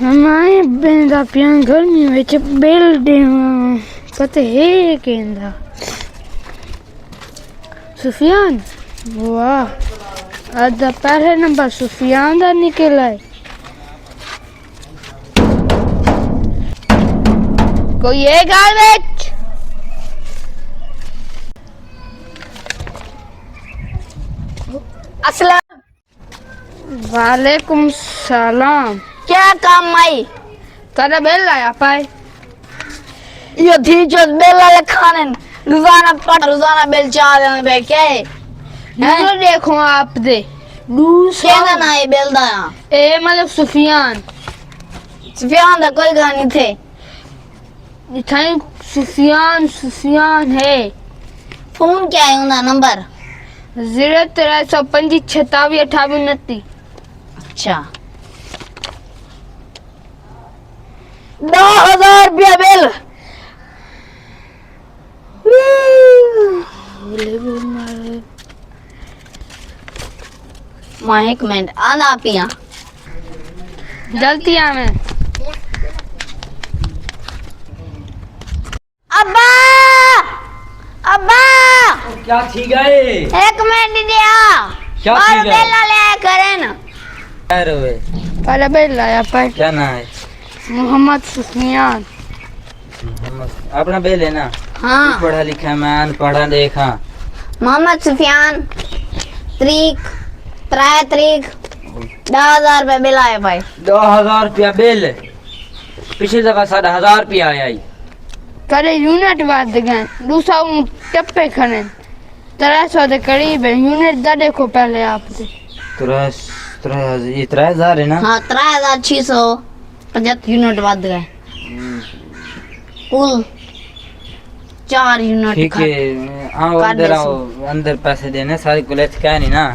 हमारे बेंदा पियान गर्मी विच बेल देवा पता है केंदा सुफियान वाह आज दा पहले नंबर सुफियान दा निकला है कोई है गाल विच अस्सलाम वालेकुम सलाम क्या काम आई तेरा बेल आया पाए यो थी जो बेल वाले खाने रोजाना बेल चार पे क्या है दूसरा देखो आप दे क्या दूसरा ना है बेल दा ए मतलब सुफियान दा कोई गानी थे इथाई सुफियान सुफियान है फोन क्या है उनका नंबर 0355 अच्छा 2000 रुपया बिल मां एक मिनट आना पिया जल्दी आवे अब्बा अब्बा क्या थी गए एक मिनट दिया क्या और थी गए बेल ले करे ना क्या रोए पहले बेल आया पाए क्या ना है मोहम्मद सुफियान अपना बेल है ना हाँ पढ़ा लिखा मैं अनपढ़ा देखा मोहम्मद सुफियान तरीक प्राय तरीक 10,000 रुपए बिल आए भाई 2000 रुपया बिल पिछली दफा 1000 रुपया आया ही करे यूनिट बाद गए दूसरा टप्पे खने 300 के करीब है यूनिट दा देखो पहले आप दे 3000 है ना हाँ 3,675 यूनिट बढ़ गए कुल 4 यूनिट ठीक है आओ कर अंदर दे आओ अंदर पैसे देने सारी कॉलेज का नहीं ना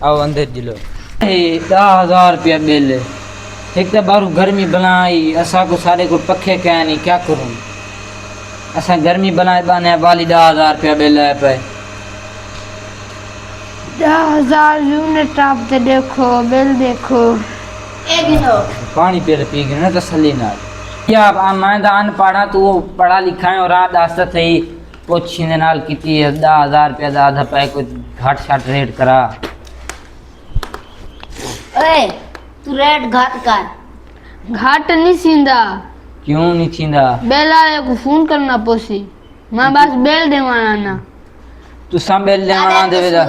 आओ अंदर दिलो 10,000 रुपया बिल एक तो बारू गर्मी बनाई असा को सारे को पखे क्या नहीं क्या करूं असा गर्मी बनाए बने वाली 10,000 रुपया बिल है पे 10,000 यूनिट आप दे देखो बिल देखो एक मिनट पानी पी गए ना तसल्ली ना या मैं दान पढ़ा तू पढ़ा लिखा है और रात दास्ता थी पोछी ने नाल किती 10,000 रुपया दा आधा पाए कुछ घाट शाट रेट करा ओए तू रेट घाट कर घाट नहीं सींदा क्यों नहीं थींदा बेल आया को फोन करना पोसी मैं बस बेल देवाना ना तू सा बेल देवाना देवे दा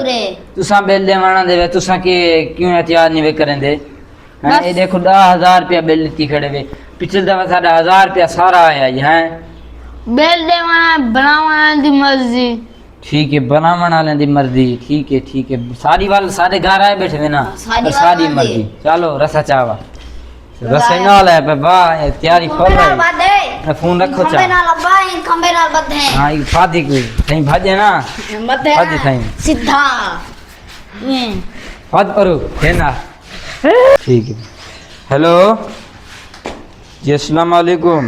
तू सा बेल देवाना देवे तू सा के क्यों एहतियात नहीं वे करें दे हैं ये देखो 10,000 रुपया बिल ती खड़े वे पिछले दफा 10,000 रुपया सारा आया ये हैं बेल देवाना बनावाना दी मर्जी ठीक है बनावन वाले दी मर्जी ठीक है सारी वाले सारे घर आए बैठे वे ना सारी सारी वाले मर्जी चलो रसा चावा रसा ना ले पे बा तैयारी खोल रही मैं फोन रखो चा खंबे नाल बदे हां ये फादी को सही भाजे ना बदे फादी सही सीधा ये फाद करो है ना ठीक है हेलो जी अस्सलाम वालेकुम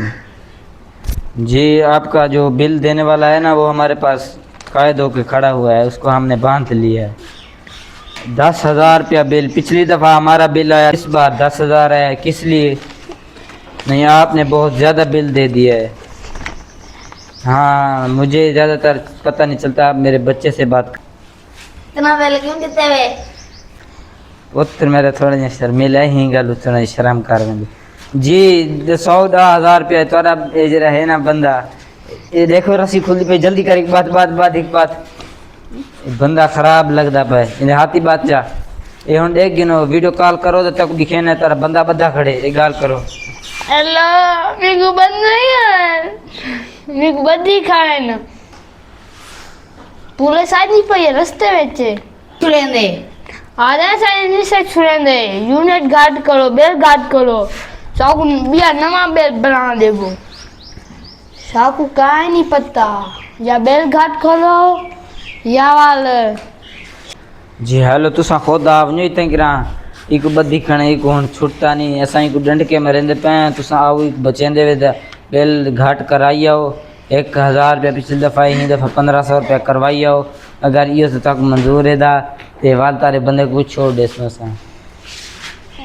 जी आपका जो बिल देने वाला है ना वो हमारे पास कायद होके खड़ा हुआ है उसको हमने बांध लिया है 10,000 रुपया बिल पिछली दफ़ा हमारा बिल आया इस बार 10,000 है किस लिए नहीं आपने बहुत ज़्यादा बिल दे दिया है हाँ मुझे ज़्यादातर पता नहीं चलता आप मेरे बच्चे से बात इतना बिल क्यों देते वे उत्तर मेरे थोड़े शर्मिला ही गल थोड़ा शर्म कर जी 100,000 रुपया थोड़ा जरा है ना बंदा ये देखो रस्सी खुली पे जल्दी कर एक बात बंदा खराब लगता पे इन्हें हाथी बात जा ये हम देख गिनो वीडियो कॉल करो तो तक दिखे ना तारा बंदा बद्दा खड़े एक गाल करो हेलो मेरे को बंद नहीं है मेरे को बंद ही खाए ना पुलिस आज नहीं पई रास्ते में छुड़ेंदे आधा साइड से छुड़ेंदे यूनिट गार्ड करो बेल गार्ड करो साकू बिया नवा बेल बना देबो साकू काहे नहीं पता या बेल गार्ड करो या वाल जी हेलो तुसा खुद आप नहीं इतने गिरा एक बद्दी खणे एक हुन छुट्टा नहीं ऐसा ही को डंड के मरेंदे पे तुसा आओ एक बचेंदे वे बेल घाट कराई आओ 1,000 रुपया पिछली दफ़ा ही दफ़ा 1,500 रुपया करवाई आओ अगर ये तक मंजूर है दा ते वाल तारे बंदे को छोड़ दे सा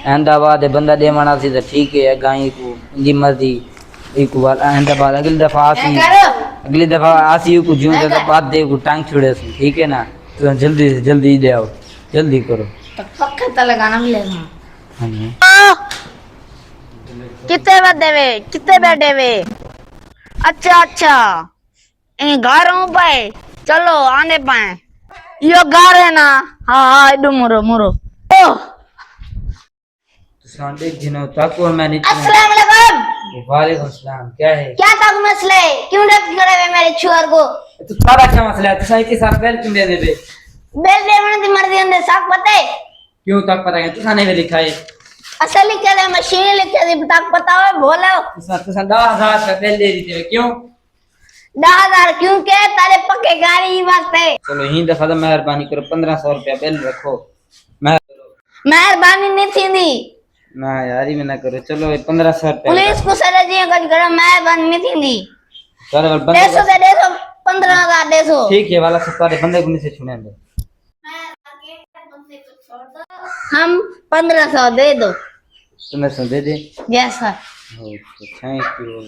अहमदाबाद बंदा दे माना सी तो ठीक है, गाई को जी मर्जी एक बार अहमदाबाद अगली दफा आसी, अगली दफा आसी को जूं तो बात दे को टांग छोड़े सी, ठीक है ना। तो जल्दी से जल्दी दे आओ, जल्दी करो। तो पक्के तो लगाना मिलेगा। हाँ जी। कितने बदे वे, कितने बैठे वे? अच्छा अच्छा, इन गारों पे चलो आने पाए। यो गार है ना? हाँ हाँ, इधर मुरो मुरो। ओ सांडे दिनों तक और मैं नीचे। अस्सलाम वालेकुम। वालेकुम सलाम, क्या है? क्या था मसले? क्यों डर करे हुए मेरे छुआर को? तो सारा क्या मसला है? तो सही के साथ बेल क्यों दे दे बे? बेल दे मन दी मर्जी अंदर साख पता है? क्यों तक पता है? तुसा ने भी लिखा है। असल लिखे दे, मशीन लिखे दे, तक पता है बोलो। तुसा 10,000 का बेल दे दी थी, क्यों? 10,000 क्यों के तारे पक्के गाड़ी ही वास्ते। चलो ही दफा तो मेहरबानी करो, 1500 रुपया बेल रखो। मेहरबानी नहीं थी दी। ना यार ही में ना करो, चलो 1500 रुपया। पुलिस को सजा जी कुछ करो, मेहरबानी नहीं थी दी। चलो डेढ़ सौ 15,000 150। ठीक है वाला सब सारे बंदे को से छुने दो। हम 1500 दे दो। 1500 दे दे। Yes sir. Thank you.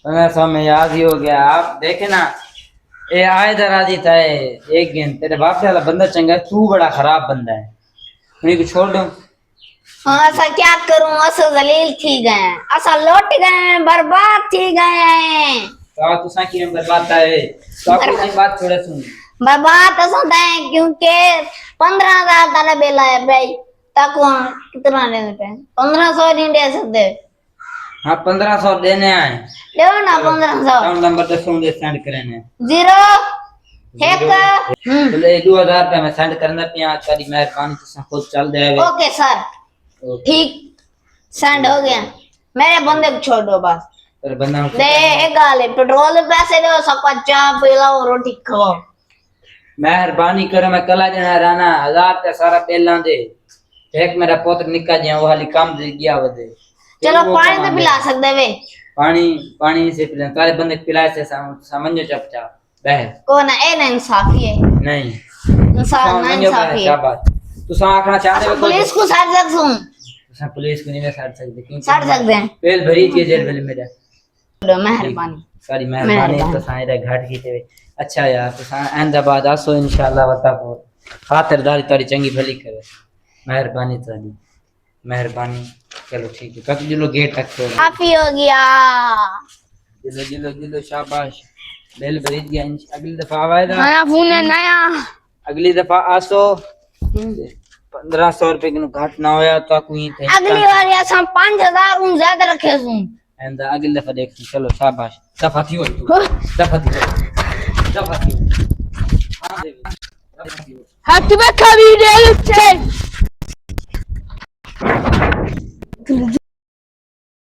1500 में याद ही हो गया। आप देखे ना, ये आए दराजी था एक गेंद, तेरे बाप से वाला बंदा चंगा है, तू बड़ा खराब बंदा है, उन्हीं को छोड़ दो। हाँ ऐसा क्या करूं, असल जलील थी गए, असल लौट गए, बर्बाद थी गए। तो तू साकी में बर्बाद है, तो आप अपनी बात थोड़ा सुन। बर्बाद असल है क्योंकि 15,000 तारा बेला है भाई, तक कितना लेने पे 1500 नहीं दे सकते। हाँ 1500 देने आए, ले ना 1500। अकाउंट नंबर तो फोन दे सेंड करने 0 1 बोले 2000 रुपया मैं सेंड करना पिया, तेरी मेहरबानी तुसा खुद चल दे। ओके सर, ठीक सेंड हो गया। मेरे बंदे को छोड़ दो बस। तेरे बंदा दे एक गाले पेट्रोल पैसे दो, सबका चाय पिलाओ, रोटी खाओ। मेहरबानी करो, मैं कला जना राना 1000 का सारा पेला दे। एक मेरा पुत्र निका जिया वो हाली काम दे गया वो दे। चलो पानी तो पिला सकते वे। पानी से पिला, तारे बंदे पिलाए से समझो चुपचाप बह को ना ए ना इंसाफी है, नहीं इंसाफ ना इंसाफी है। शाबाश। तू सा आखना चाहते हो पुलिस को साथ रख सुन, तुसा पुलिस को नहीं मैं साथ सकते, क्योंकि साथ सकते हैं। पेल भरी थी जेल में मेरा। मेहरबानी सारी मेहरबानी तो साइरा घाट की थे। अच्छा यार तो अहमदाबाद आसो इंशाल्लाह, बता को खातिरदारी तारी चंगी भली करे, मेहरबानी तारी मेहरबानी। चलो ठीक है, कब जिलो गेट तक छोड़ काफी हो गया। जिलो जिलो जिलो शाबाश, बेल भरी गया। अगली दफा आवाज नया फोन है नया। अगली दफा आसो 1500 रुपए की घाट ना होया तो कोई थे। अगली बार ऐसा 5,000 उन ज्यादा रखे सुन। एंड अगली दफा देख। चलो शाबाश, दफा थी हो तू, दफा थी दफा थी। हां देवी दफा थी। हाथ में कभी दे